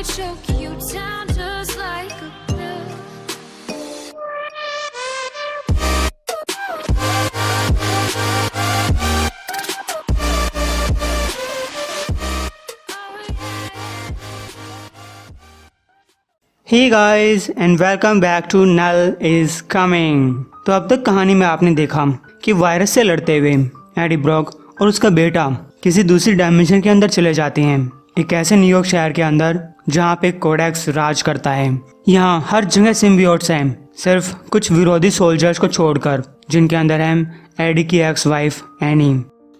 choke you down just like a pill. Hey guys and welcome back to null is coming. तो अब तक कहानी में आपने देखा कि वायरस से लड़ते हुए एडी ब्रॉक और उसका बेटा किसी दूसरी डायमेंशन के अंदर चले जाते हैं, एक ऐसे न्यूयॉर्क शहर के अंदर जहां पे कोडेक्स राज करता है। यहाँ हर जगह सिम्बियोट्स हैं, सिर्फ कुछ विरोधी सोल्जर्स को छोड़कर, जिनके अंदर है एडी की एक्स वाइफ एनी।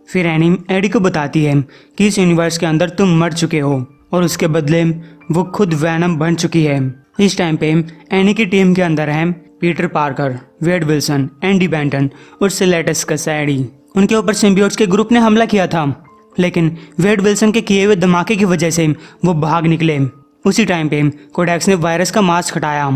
फिर एनी एडी को बताती है कि इस यूनिवर्स के अंदर तुम मर चुके हो और उसके बदले वो खुद वैनम बन चुकी है। इस टाइम पे एनी की टीम के अंदर हैं Peter Parker, Wade Wilson, Andy Benton और सिलेटस कैसिडी। उनके ऊपर सिम्बियोट्स के ग्रुप ने हमला किया था, लेकिन वेड विल्सन के किए हुए धमाके की वजह से वो भाग निकले। उसी टाइम पे कोडेक्स ने वायरस का मास्क हटाया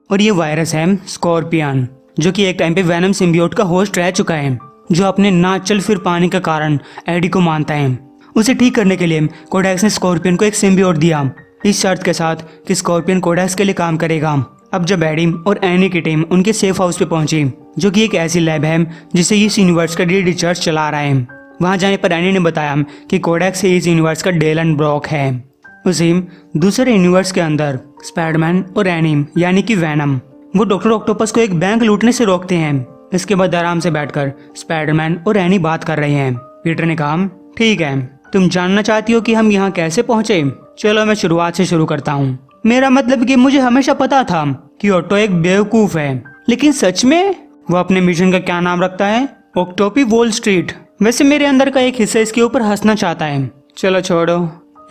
और ये वायरस है स्कॉर्पियन, जो कि एक टाइम पे वैनम सिम्बियोट का होस्ट रह चुका है, जो अपने ना चल फिर पाने के कारण एडी को मानता है। उसे ठीक करने के लिए कोडेक्स ने स्कॉर्पियन को एक सिम्बियोट दिया, इस शर्त के साथ कि स्कॉर्पियन कोडेक्स के लिए काम करेगा। अब जब एडी और एनी की टीम उनके सेफ हाउस पे पहुंची, जो कि एक ऐसी लैब है जिसे इस यूनिवर्स का डी रिचर्ड चला रहा है, वहां जाने पर एनी ने बताया कि कोडेक्स इस यूनिवर्स का डेलन ब्रॉक है। उसी दूसरे यूनिवर्स के अंदर स्पाइडरमैन और एनी यानी कि वैनम वो डॉक्टर ऑक्टोपस को एक बैंक लूटने से रोकते हैं। इसके बाद आराम से बैठकर स्पाइडरमैन और एनी बात कर रहे हैं। पीटर ने कहा, ठीक है, तुम जानना चाहती हो कि हम यहाँ कैसे पहुंचे? चलो मैं शुरुआत से शुरू करता हूँ। मेरा मतलब कि मुझे हमेशा पता था कि ऑटो एक बेवकूफ है, लेकिन सच में वो अपने मिशन का क्या नाम रखता है? ऑक्टोपी वॉल स्ट्रीट। वैसे मेरे अंदर का एक हिस्सा इसके ऊपर हंसना चाहता है। चलो छोड़ो।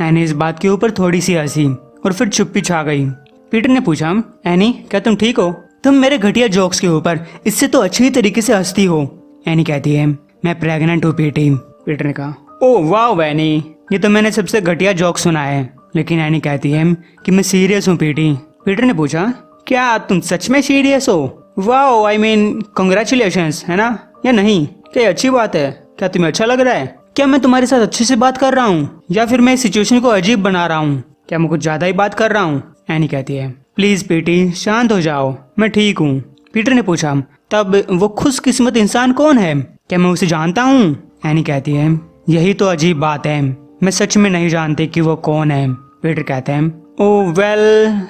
एनी इस बात के ऊपर थोड़ी सी हंसी और फिर चुप्पी छा गई। पीटर ने पूछा, एनी क्या तुम ठीक हो? तुम मेरे घटिया जोक्स के ऊपर इससे तो अच्छी तरीके से हंसती हो। एनी कहती है, मैं प्रेग्नेंट हूँ पीटी। पीटर ने कहा, ओह वाह एनी, ये तो मैंने सबसे घटिया जोक सुना है। लेकिन एनी कहती है कि मैं सीरियस हूँ पीटी। पीटर ने पूछा, क्या तुम सच में सीरियस हो? वाह, आई मीन कंग्रेचुलेशंस, है ना? या नहीं? क्या ये अच्छी बात है? क्या तुम्हें अच्छा लग रहा है? क्या मैं तुम्हारे साथ अच्छे से बात कर रहा हूँ या फिर मैं इस सिचुएशन को अजीब बना रहा हूँ? क्या मैं कुछ ज्यादा ही बात कर रहा हूँ? एनी कहती है, प्लीज पीटी शांत हो जाओ, मैं ठीक हूँ। पीटर ने पूछा, तब वो खुशकिस्मत इंसान कौन है? क्या मैं उसे जानता हूँ? एनी कहती है, यही तो अजीब बात है, मैं सच में नहीं जानती कि वो कौन है। पीटर कहते हैं, ओह वेल,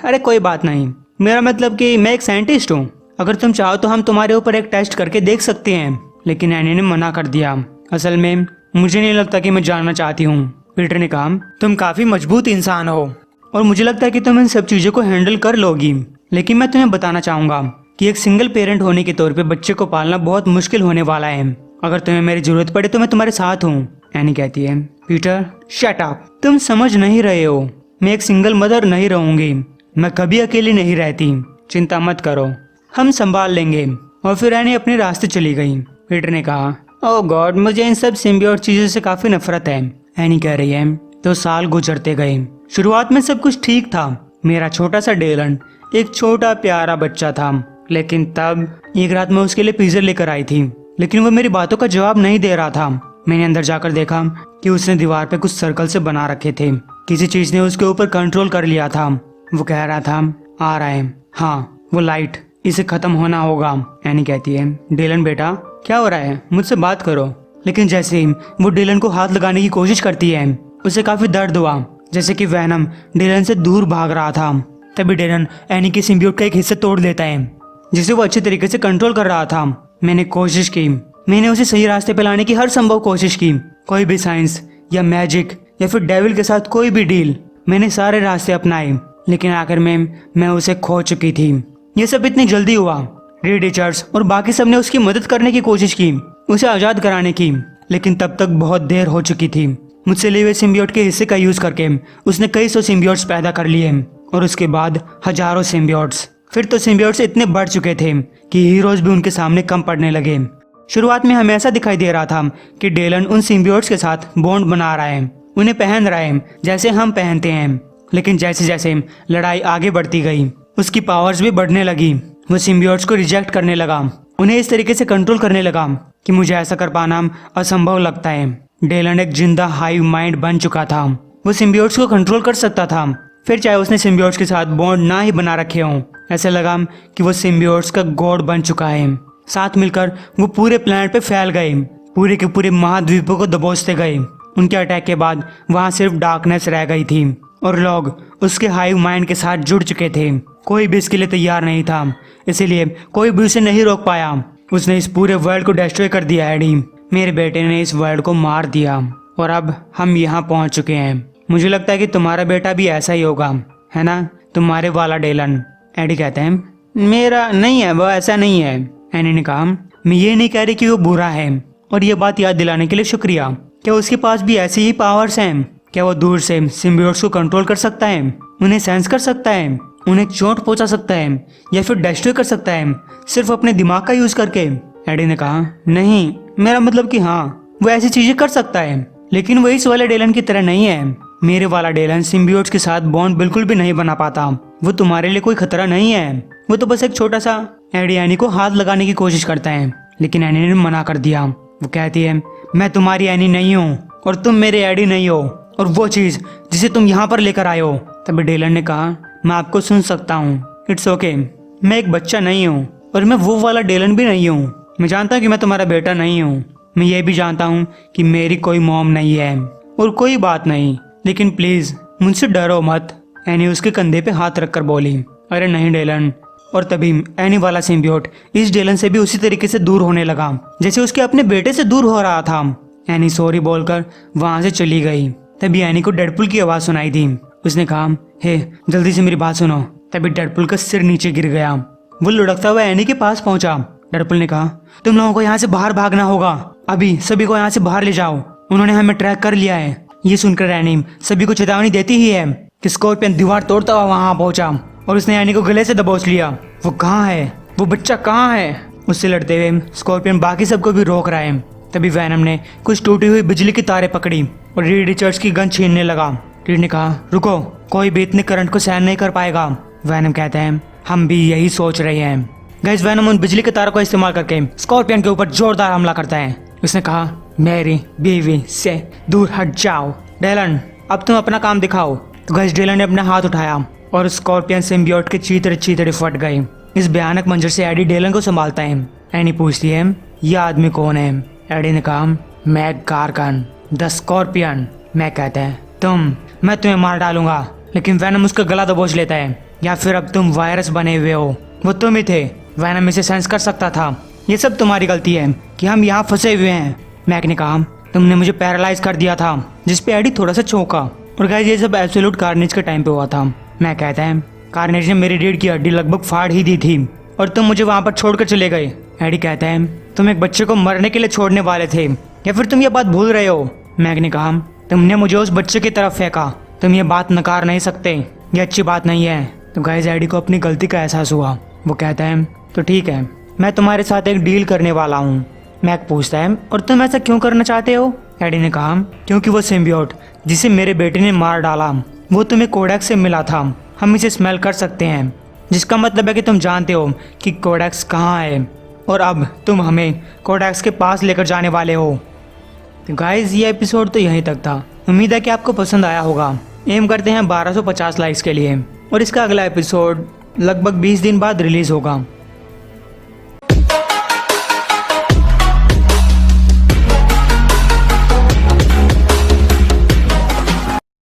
अरे कोई बात नहीं, मेरा मतलब कि मैं एक साइंटिस्ट हूँ, अगर तुम चाहो तो हम तुम्हारे ऊपर एक टेस्ट करके देख सकते हैं। लेकिन एनी ने मना कर दिया, असल में मुझे नहीं लगता कि मैं जानना चाहती हूँ। पीटर ने कहा, तुम काफी मजबूत इंसान हो और मुझे लगता है कि तुम इन सब चीजों को हैंडल कर लोगी, लेकिन मैं तुम्हें बताना चाहूंगा कि एक सिंगल पेरेंट होने के तौर पे बच्चे को पालना बहुत मुश्किल होने वाला है। अगर तुम्हें मेरी जरूरत पड़े तो मैं तुम्हारे साथ हूँ। एनी कहती है, पीटर शट अप, तुम समझ नहीं रहे हो, मैं एक सिंगल मदर नहीं रहूंगी, मैं कभी अकेली नहीं रहती, चिंता मत करो, हम संभाल लेंगे। और फिर एनी अपने रास्ते चली गई। पीटर ने कहा, ओह गॉड, मुझे इन सब सिम्बियोट चीजों से काफी नफरत है। एनी कह रही है, तो साल गुजरते गए, शुरुआत में सब कुछ ठीक था, मेरा छोटा सा डेलन एक छोटा प्यारा बच्चा था, लेकिन तब एक रात मैं उसके लिए पिज्जा लेकर आई थी, लेकिन वो मेरी बातों का जवाब नहीं दे रहा था। मैंने अंदर जाकर देखा कि उसने दीवार पे कुछ सर्कल से बना रखे थे, किसी चीज ने उसके ऊपर कंट्रोल कर लिया था। वो कह रहा था, आ रहा है, हाँ वो लाइट, इसे खत्म होना होगा। एनी कहती है, डेलन बेटा क्या हो रहा है, मुझसे बात करो। लेकिन जैसे ही वो डेलन को हाथ लगाने की कोशिश करती है, उसे काफी दर्द हुआ, जैसे कि वैनम डेलन से दूर भाग रहा था। तभी डेलन एनी के सिम्बियोट का एक हिस्सा तोड़ देता है, जिसे वो अच्छे तरीके से कंट्रोल कर रहा था। मैंने कोशिश की, मैंने उसे सही रास्ते पे लाने की हर संभव कोशिश की, कोई भी साइंस या मैजिक या फिर डेविल के साथ कोई भी डील, मैंने सारे रास्ते अपनाए, लेकिन आखिर में मैं उसे खो चुकी थी। ये सब इतनी जल्दी हुआ, रीड रिचर्ड्स और बाकी सब ने उसकी मदद करने की कोशिश की, उसे आजाद कराने की, लेकिन तब तक बहुत देर हो चुकी थी। मुझसे लिए हुए सिम्बियोट के हिस्से का यूज करके उसने कई सौ सिम्बियोट्स पैदा कर लिए और उसके बाद हजारों सिम्बियोट्स। फिर तो सिम्बियोट्स इतने बढ़ चुके थे कि हीरोज भी उनके सामने कम पड़ने लगे। शुरुआत में हमें ऐसा दिखाई दे रहा था कि डेलन उन सिम्बियोट्स के साथ बॉन्ड बना रहा है, उन्हें पहन रहा है जैसे हम पहनते हैं। लेकिन जैसे जैसे लड़ाई आगे बढ़ती गई, उसकी पावर्स भी बढ़ने लगी। वो सिम्बियोट्स को रिजेक्ट करने लगा, उन्हें इस तरीके से कंट्रोल करने लगा कि मुझे ऐसा कर पाना असंभव लगता है। डेलन एक जिंदा हाइव माइंड बन चुका था, वो सिम्बियोट्स को कंट्रोल कर सकता था। फिर चाहे उसने सिम्बियोट्स के साथ बॉन्ड ना ही बना रखे हों, ऐसे लगा कि वो सिम्बियोट्स का गॉड बन चुका है। साथ मिलकर वो पूरे प्लेनेट पे फैल गए, पूरे के पूरे महाद्वीपों को दबोचते गए। उनके अटैक के बाद वहाँ सिर्फ डार्कनेस रह गई थी और लोग उसके हाइव माइंड के साथ जुड़ चुके थे। कोई भी इसके लिए तैयार नहीं था, इसीलिए कोई भी उसे नहीं रोक पाया। उसने इस पूरे वर्ल्ड को डिस्ट्रॉय कर दिया। एडी, मेरे बेटे ने इस वर्ल्ड को मार दिया और अब हम यहाँ पहुँच चुके हैं। मुझे लगता है कि तुम्हारा बेटा भी ऐसा ही होगा, है ना, तुम्हारे वाला डेलन। एडी कहते हैं मेरा नहीं है, वो ऐसा नहीं है। एनी ने कहा मैं ये नहीं कह रही कि वो बुरा है, और ये बात याद दिलाने के लिए शुक्रिया। क्या उसके पास भी ऐसी ही पावर्स हैं? क्या वो दूर से सिम्बियोट्स को कंट्रोल कर सकता है, उन्हें सेंस कर सकता है, उन्हें चोट पहुंचा सकता है या फिर डिस्ट्रॉय कर सकता है सिर्फ अपने दिमाग का यूज करके? एडी ने कहा नहीं, मेरा मतलब कि हाँ, वो ऐसी चीजें कर सकता है, लेकिन वो इस वाले डेलन की तरह नहीं है। मेरे वाला डेलन सिम्बियोट्स के साथ बॉन्ड बिल्कुल भी नहीं बना पाता। वो तुम्हारे लिए कोई खतरा नहीं है, वो तो बस एक छोटा सा। एडी एनी को हाथ लगाने की कोशिश करता है, लेकिन एनी ने मना कर दिया। वो कहती है मैं तुम्हारी एनी नहीं हूँ और तुम मेरे एडी नहीं हो, और वो चीज जिसे तुम यहाँ पर लेकर आए हो। तभी डेलन ने कहा मैं आपको सुन सकता हूँ, इट्स ओके, मैं एक बच्चा नहीं हूँ और मैं वो वाला डेलन भी नहीं हूँ। मैं जानता हूँ कि मैं तुम्हारा बेटा नहीं हूँ, मैं ये भी जानता हूँ कि मेरी कोई मॉम नहीं है, और कोई बात नहीं, लेकिन प्लीज मुझसे डरो मत। एनी उसके कंधे पे हाथ रखकर बोली अरे नहीं डेलन। और तभी एनी वाला सिम्बियोट इस डेलन से भी उसी तरीके से दूर होने लगा जैसे उसके अपने बेटे से दूर हो रहा था। एनी सॉरी बोलकर वहां से चली गई। तभी एनी को डेडपुल की आवाज सुनाई दी। उसने कहा हे जल्दी से मेरी बात सुनो। तभी डेडपुल का सिर नीचे गिर गया। वो लुढ़कता हुआ एनी के पास पहुंचा। डेडपुल ने कहा तुम लोगों को यहाँ से बाहर भागना होगा, अभी सभी को यहाँ से बाहर ले जाओ, उन्होंने हमें ट्रैक कर लिया है। ये सुनकर एनी सभी को चेतावनी देती ही है कि स्कॉर्पियन दीवार तोड़ता हुआ वहां पहुंचा और उसने एनी को गले से दबोच लिया। वो कहाँ है, वो बच्चा कहाँ है? उससे लड़ते हुए स्कॉर्पियन बाकी सबको भी रोक रहा है। तभी वैनम ने कुछ टूटी हुई बिजली की तारें पकड़ी और रीड रिचर्ड्स की गन छीनने लगा। रीड ने कहा रुको, कोई भी इतने करंट को सहन नहीं कर पाएगा। वैनम कहते हैं हम भी यही सोच रहे हैं। गाइस, वैनम उन बिजली की तारों का इस्तेमाल करके स्कॉर्पियन के ऊपर जोरदार हमला करता है। उसने कहा मेरी बीवी से दूर हट जाओ। डेलन, अब तुम अपना काम दिखाओ। तो गाइस, डेलन ने अपना हाथ उठाया और स्कॉर्पियन सिम्बियोट के चीतरे चीतरे फट गए। इस भयानक मंजर से एडी डेलन को संभालता है। एनी पूछती है यह आदमी कौन है? एडी ने कहा मैक गार्गन द स्कॉर्पियन। मैं कहता है मैं तुम्हें मार डालूंगा, लेकिन वैनम उसका गला दबोच लेता है। या फिर अब तुम वायरस बने हुए हो, वो तुम ही थे। वैनम इसे सेंस कर सकता था। ये सब तुम्हारी गलती है कि हम यहाँ फंसे हुए हैं। मैक ने कहा तुमने मुझे पैरालाइज कर दिया था, जिसपे एडी थोड़ा सा चौंका। और गाइस, ये सब एब्सोल्यूट कार्नेज के टाइम पे हुआ था। मैं कहता है कार्नेज ने मेरी रीढ़ की हड्डी लगभग फाड़ ही दी थी और तुम मुझे वहां पर छोड़कर चले गए। एडी कहता है तुम एक बच्चे को मरने के लिए छोड़ने वाले थे, या फिर तुम ये बात भूल रहे हो? मैक ने कहा तुमने मुझे उस बच्चे की तरफ फेंका, तुम ये बात नकार नहीं सकते, ये अच्छी बात नहीं है। तो गाइस, एडी को अपनी गलती का एहसास हुआ। वो कहता है तो ठीक है, मैं तुम्हारे साथ एक डील करने वाला हूँ। मैक पूछता है और तुम ऐसा क्यों करना चाहते हो? एडी ने कहा क्योंकि वो सिम्बियोट जिसे मेरे बेटे ने मार डाला, वो तुम्हें कोडेक्स से मिला था। हम इसे स्मेल कर सकते हैं, जिसका मतलब है कि तुम जानते हो कि कोडेक्स कहाँ है, और अब तुम हमें कोडेक्स के पास लेकर जाने वाले हो। तो गाइज, ये एपिसोड तो यहीं तक था। उम्मीद है कि आपको पसंद आया होगा। एम करते हैं 1250 लाइक्स के लिए, और इसका अगला एपिसोड लगभग 20 दिन बाद रिलीज होगा।